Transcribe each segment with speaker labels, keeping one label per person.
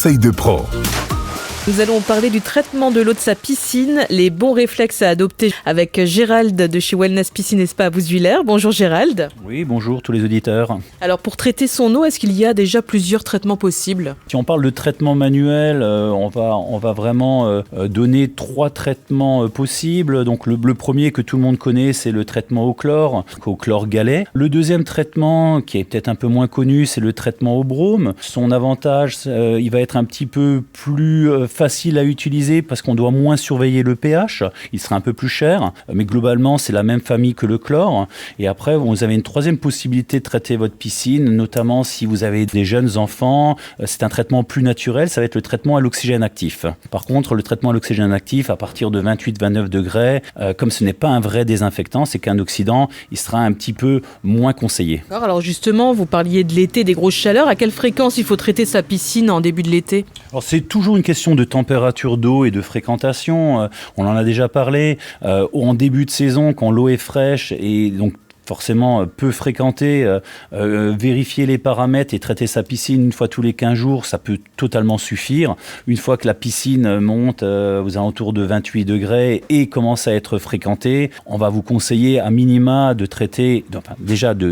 Speaker 1: conseils de pro.
Speaker 2: Nous allons parler du traitement de l'eau de sa piscine, les bons réflexes à adopter avec Gérald de chez Wellness Piscine et Spa à Bouswiller. Bonjour Gérald.
Speaker 3: Oui, bonjour tous les auditeurs.
Speaker 2: Alors pour traiter son eau, est-ce qu'il y a déjà plusieurs traitements possibles ?
Speaker 3: Si on parle de traitement manuel, on va vraiment donner 3 traitements possibles. Donc le premier que tout le monde connaît, c'est le traitement au chlore galet. Le deuxième traitement, qui est peut-être un peu moins connu, c'est le traitement au brome. Son avantage, il va être un petit peu plus facile à utiliser parce qu'on doit moins surveiller le pH. Il sera un peu plus cher, mais globalement, c'est la même famille que le chlore. Et après, vous avez une troisième possibilité de traiter votre piscine, notamment si vous avez des jeunes enfants. C'est un traitement plus naturel, ça va être le traitement à l'oxygène actif. Par contre, le traitement à l'oxygène actif, à partir de 28-29 degrés, comme ce n'est pas un vrai désinfectant, c'est qu'un oxydant, il sera un petit peu moins conseillé.
Speaker 2: Alors justement, vous parliez de l'été, des grosses chaleurs. À quelle fréquence il faut traiter sa piscine en début de l'été ?
Speaker 3: Alors c'est toujours une question de température d'eau et de fréquentation. On en a déjà parlé. En début de saison, quand l'eau est fraîche et donc forcément peu fréquentée, vérifier les paramètres et traiter sa piscine une fois tous les 15 jours, ça peut totalement suffire. Une fois que la piscine monte aux alentours de 28 degrés et commence à être fréquentée, on va vous conseiller à minima de traiter,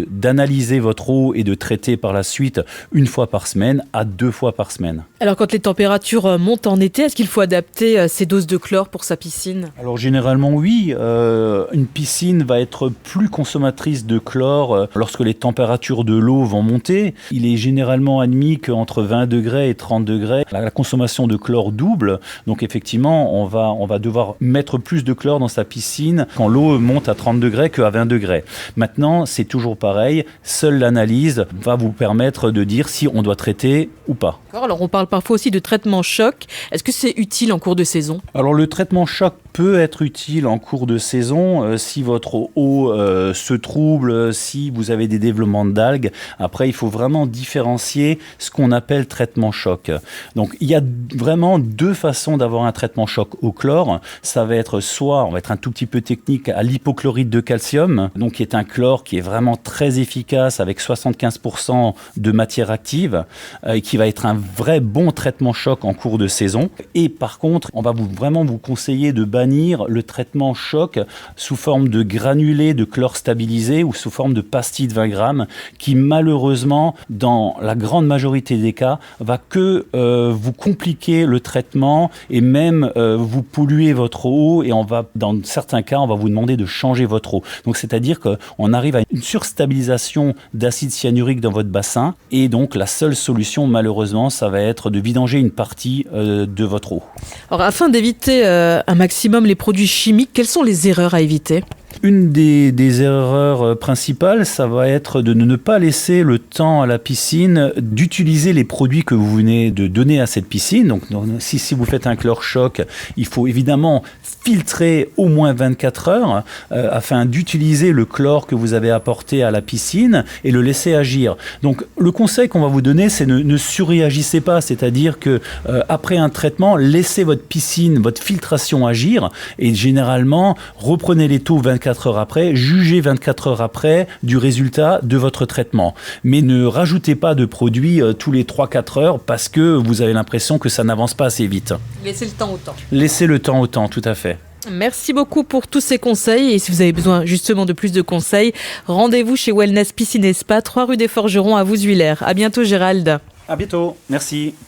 Speaker 3: d'analyser votre eau et de traiter par la suite une fois par semaine à 2 fois par semaine.
Speaker 2: Alors quand les températures montent en été, est-ce qu'il faut adapter ses doses de chlore pour sa piscine ?
Speaker 3: Alors généralement oui, une piscine va être plus consommatrice de chlore lorsque les températures de l'eau vont monter. Il est généralement admis qu'entre 20 degrés et 30 degrés, la consommation de chlore double. Donc effectivement, on va devoir mettre plus de chlore dans sa piscine quand l'eau monte à 30 degrés qu'à 20 degrés. Maintenant, c'est toujours pareil. Seule l'analyse va vous permettre de dire si on doit traiter ou pas.
Speaker 2: Alors on parle parfois aussi de traitement choc. Est-ce que c'est utile en cours de saison ?
Speaker 3: Alors le traitement choc peut être utile en cours de saison si votre eau se trouble, si vous avez des développements d'algues. Après, il faut vraiment différencier ce qu'on appelle traitement choc. Donc, il y a vraiment 2 façons d'avoir un traitement choc au chlore. Ça va être soit, on va être un tout petit peu technique, à l'hypochlorite de calcium, donc qui est un chlore qui est vraiment très efficace avec 75% de matière active et qui va être un vrai bon traitement choc en cours de saison. Et par contre, on va vraiment vous conseiller de bannir le traitement choc sous forme de granulés de chlore stabilisé ou sous forme de pastilles de 20 grammes qui malheureusement, dans la grande majorité des cas, va que vous compliquer le traitement et même vous polluer votre eau et dans certains cas, on va vous demander de changer votre eau. Donc c'est-à-dire qu'on arrive à une surstabilisation d'acide cyanurique dans votre bassin et donc la seule solution malheureusement, ça va être de vidanger une partie de votre eau.
Speaker 2: Alors afin d'éviter un maximum les produits chimiques, quelles sont les erreurs à éviter ?
Speaker 3: Une des erreurs principales, ça va être de ne pas laisser le temps à la piscine d'utiliser les produits que vous venez de donner à cette piscine. Donc si vous faites un chlore choc, il faut évidemment filtrer au moins 24 heures afin d'utiliser le chlore que vous avez apporté à la piscine et le laisser agir. Donc le conseil qu'on va vous donner, c'est ne surréagissez pas, c'est-à-dire que après un traitement, laissez votre piscine, votre filtration agir et généralement reprenez les taux 24 heures après, jugez 24 heures après du résultat de votre traitement. Mais ne rajoutez pas de produits tous les 3-4 heures parce que vous avez l'impression que ça n'avance pas assez vite.
Speaker 2: Laissez le temps au temps.
Speaker 3: Laissez le temps au temps, tout à fait.
Speaker 2: Merci beaucoup pour tous ces conseils et si vous avez besoin justement de plus de conseils, rendez-vous chez Wellness Piscine et Spa, 3 rue des Forgerons à Bouswiller. À bientôt Gérald.
Speaker 3: À bientôt, merci.